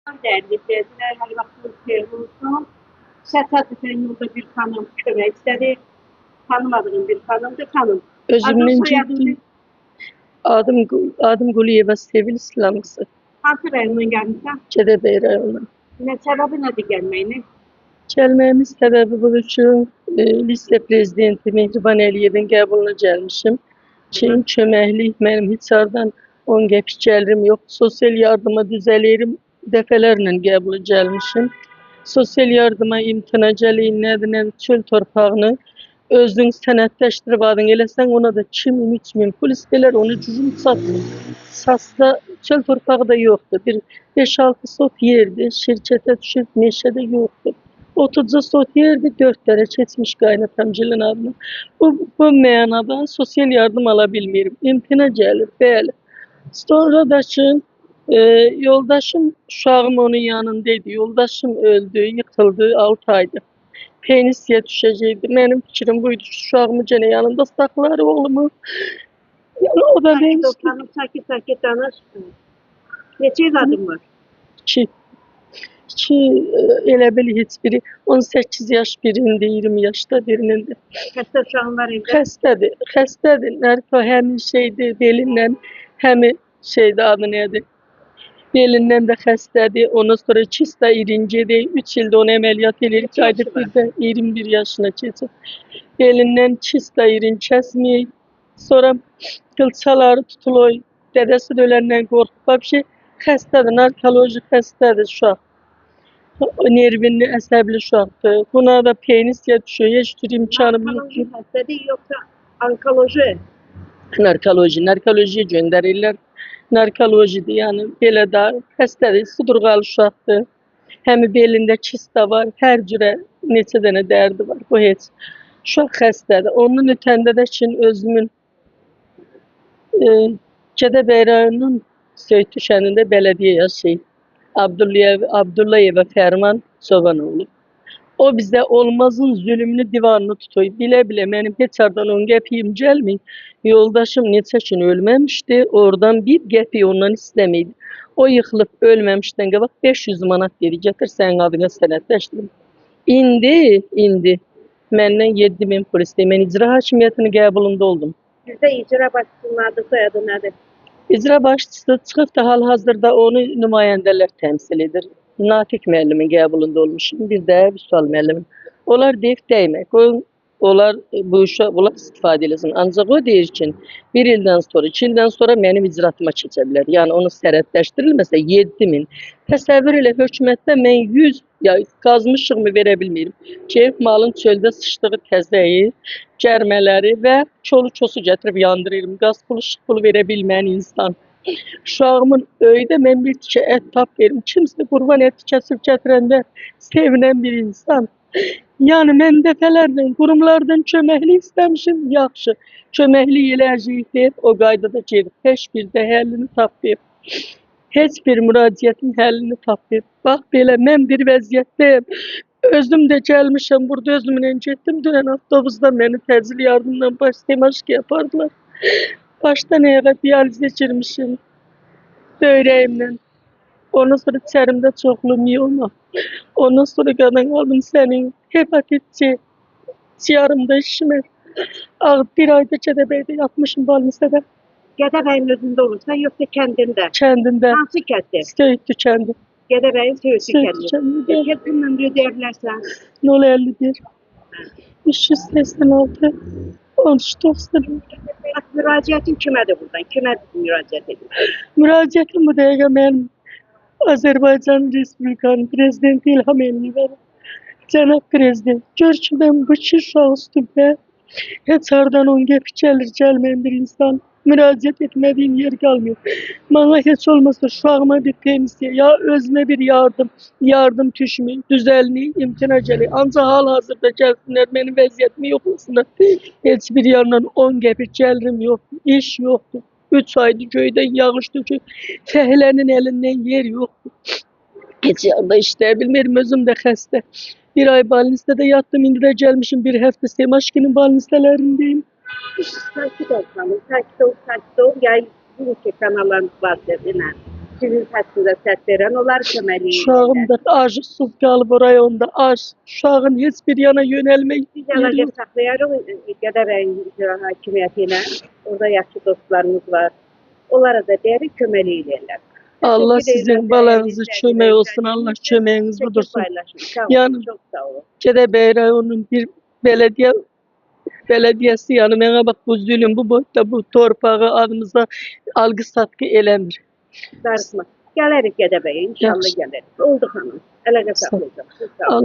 Değerli izleyiciler, her vaxtınız xeyir olsun. Təsadüfən yolda bir xanım kömək istədi. Tanımadığım bir xanımdır, xanım. Adın Özümün soyadını ciddi adım Guliyeva Sevil İslamlısı. hansı rayondan gəlmişsən? Gədəbəy rayonu. Nə səbəbi nədir gəlməyinin? Gəlməyimin səbəbi bu üçün lise prezidenti Mehriban Əliyevin qəbuluna gəlmişim. Çin köməklik, mənim heç hardan 10 qəpik gəlirim yox. Sosial yardıma düzəlirim. Dəfələrlə qəbula gəlmişim. Sosial yardıma imtina gəliyin, nədir, çöl torpağını özün sənədləşdirib adın eləsən, ona da 2000-3000 pul istəyirlər, onu cüzüm satmır. Sasda çöl torpağı da yoxdur. Bir 5-6 sot yerdi, şirkətə düşüb meşədə yoxdur. 30 sot yerdi, 4 dərə keçmiş qaynatamcılın adına. Bu mənada sosial yardım ala bilmiyorum. İmtina gəlir, bəli. Sonra da ki, yoldaşım, uşağım onun yanındaydı. Yoldaşım öldü, yıkıldı 6 aydır. Penisiye düşəcəkdi. Mənim fikrim buydu. Uşağımı gene yanında saxlar, oğlumu. Yəni o da Sakit ol, demiş xanım, sakit danış. Neçə evladın var? ki elə bil heç biri 18 yaş birində, 20 yaşda birinin də. Xəstə uşağın var evdə? Xəstədir. Həmin şeydir, belindən, həmin şeydə adı nədir? Belindən də xəstədir. Ondan sonra kista irincidir. 3 ildə onu əməliyyat edir. Qayıdıb bir də 21 yaşına keçir. Belindən kista irin kəsməyək. Sonra qılçaları tutulur. Dədəsi də öləndən qorxub. Bir şey xəstədir, narkoloji xəstədir uşaq. Nervinli, əsəbli uşaqdır. Buna da penisiya düşüyor. Heç tür imkanım yox ki. Narkoloji xəstədir, yoxsa onkoloji? Narkolojiyə göndərirlər. Narkolojidir, yəni belə də xəstədir, sudurğalı uşaqdır. Həmi belində kista var, hər cürə neçə dənə dərdi var, bu heç. Uşaq xəstədir. Onun ötəndə də ki, özümün Gədəbəy rayonunun Söyüd düşənində bələdiyyə yaşayır. Abdullayeva Fərman Çobanoğlu. O bizdə olmazın zülmünü divarını tutuyor. Bile benim heç hardan 10 qəpiyim gəlmir. Yoldaşım neçə gün ölməmişdi. Oradan bir qəpiy ondan istəməydi. O yıxılıb ölməmişdən qabaq 500 manat dedi. Gətir sənin adına sənədləşdirim. İndi məndən 7000 pul istəyir. Mən icra hakimiyyətinin qəbulunda oldum. Bizdə icra başçısının adı, soyadı nədir? İcra başçısı çıxıb da hal-hazırda onu nümayəndələr təmsil edir. Nafiq müəllimin qəbulunda olmuşum. Bir də Vüsal müəllimin. Onlar deyib dəymək. Onlar bu işə istifadə eləsin. Ancaq o deyir ki, 1 ildən sonra, 2 ildən sonra mənim icraatıma keçə bilər. Yəni onu sənədləşdirilməsə 7000. Təsəvvür elə hökumətdə mən 100 ya qazmışıqmı verə bilmirim. Keyif malın çöldə sıçdığı təzəyi, gərmələri və çolu-çosu gətirib yandırıram. Qaz pulu, işıq pulu verə bilməyən insan. Uşağımın öydə mən bir tikə ət tap verim. Kimsə qurban əti kəsib gətirəndə sevinən bir insan. Yəni mən dəfələrlə qurumlardan köməklik istəmişim, yaxşı. Köməklik eləyəcəyik deyib, o qaydada gedib. Heç bir də həllini tapmayıb. Heç bir müraciətin həllini tapmayıb. Bax belə, mən bir vəziyyətdəyim. Özüm də gəlmişəm, burada özümlə getdim. Dünən avtobusda məni təcil yardımdan baş temaşki yapardılar. Başdan ayağa dializ geçirmişim. Böreğimden. Ondan sonra içerimde çoxlu miyoma. Ondan sonra qadın aldım senin hepatit C. Ciğerimde işime. Bir ayda Gədəbəydə yatmışım balnisədə. Gədəbəyin özündə olursan, yoxsa kəndində? Kəndində. Hansı kəndi? Söyüdlü kəndi. Gədəbəyin Söyüdlü kəndi. Kəndi. Telefon nömrə deyə bilərsən? 051 386 1390. Bax, müraciətin kimədir buradan? Kimə müraciət edir? Müraciətim bu dəqiqə mənim Azərbaycan Respublikanın prezidenti İlham Əliyev. Cənab prezident, gör ki mən bu 2 uşaq üstündə heç hardan 10 qəpik gəlməyən bir insan, müraciət etmədiyim yer qalmıyor. Bana heç olmasa uşağıma bir pensiya, ya özümə bir yardım düşmür, düzəlmir, imtina gəlir. Ancaq hal-hazırda gəlsinlər, mənim vəziyyətimi yoxlasınlar. Heç bir yandan 10 qəpik gəlirim yoxdur, iş yoxdur. 3 aydır göydən yağış tökür, fəhlənin əlindən yer yoxdur. Heç yanda işləyə bilmiyorum, özüm də xəstə. Bir ay balnisədə yattım, indi də gəlmişim bir həftə Semaşkinin balnisələrindeyim. Sakit ol, xanım, sakit ol. Ya bu ki kanallarımız var dedin. Sizin səsində səs verən, onlar köməklik Uşağım edirlər. da acısız qalıb o rayonda, ac. Uşağın heç bir yana yönəlmək Biz yeri əlaqə yox. saxlayarıq Gədəbəyin icra hakimiyyəti ilə. Orada yaxşı dostlarımız var. Onlara da deyərik, köməklik edirlər. Allah Təşəkkür sizin edirəm, balanızı dəyərli kömək olsun, izləyicilərimiz. Allah köməyiniz Çəkib budursun. paylaşın. Sağ olun, Yəni çox sağ olun. Gədəbəy rayonunun bir belediyesi yani mənə bax bu zulüm, bu boyda bu torpağı adımıza algı satqı eləmir. Darıxma. Gələrik Gədəbəyə, inşallah Yaxşı. gələrik. Oldu xanım. Əlaqə saxlayacaq. Çox sağ olun.